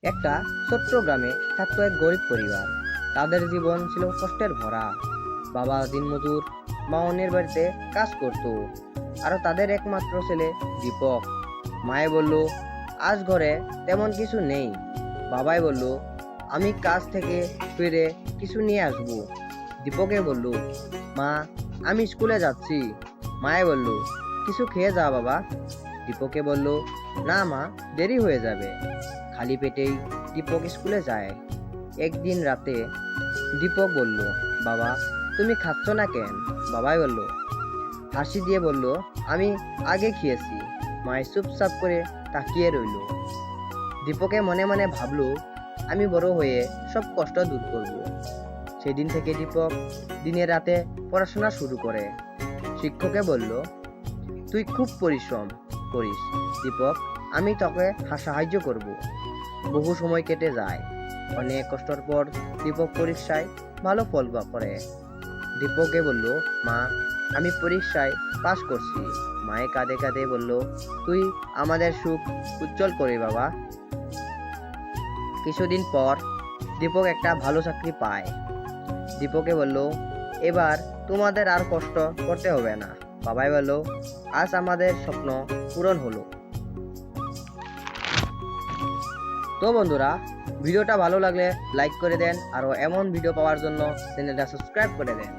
একটা ছোট্ট গ্রামে থাকতো এক গরিব পরিবার। তাদের জীবন ছিল কষ্টের ভরা। বাবা দিনমজুর, মা অন্যের বাড়িতে কাজ করত, আর তাদের একমাত্র ছেলে দীপক। মায়ে বলল, আজ ঘরে তেমন কিছু নেই। বাবাই বলল, আমি কাজ থেকে ফিরে কিছু নিয়ে আসবো। দীপকে বলল, মা, আমি স্কুলে যাচ্ছি। মায়ে বলল, কিছু খেয়ে যা বাবা। দীপকে বলল, না মা, দেরি হয়ে যাবে। খালি পেটেই দীপক স্কুলে যায়। একদিন রাতে দীপক বলল, বাবা, তুমি খাচ্ছ না কেন? বাবাই বলল, হাসি দিয়ে বলল, আমি আগে খেয়েছি। মায়ের চুপচাপ করে তাকিয়ে রইল। দীপকে মনে মনে ভাবলো, আমি বড় হয়ে সব কষ্ট দূর করব। সেদিন থেকে দীপক দিনে রাতে পড়াশোনা শুরু করে। শিক্ষকে বলল, তুই খুব পরিশ্রম করিস দীপক, আমি তোকে সাহায্য করব। বহু সময় কেটে যায়। অনেক কষ্টর পর দীপক পরীক্ষায় ভালো ফল করে। দীপকে বলল, মা, আমি পরীক্ষায় পাশ করছি। মায়ে কাঁদে কাঁদে বলল, তুই আমাদের সুখ উজ্জ্বল করে বাবা। কিছুদিন পর দীপক একটা ভালো চাকরি পায়। দীপকে বলল, এবার তোমাদের আর কষ্ট করতে হবে না। বাবাই বলল, আজ আমাদের স্বপ্ন পূরণ হলো। তো বন্ধুরা, ভিডিওটা ভালো লাগলে লাইক করে দেন, আর এমন ভিডিও পাওয়ার জন্য চ্যানেলটা সাবস্ক্রাইব করে দেন।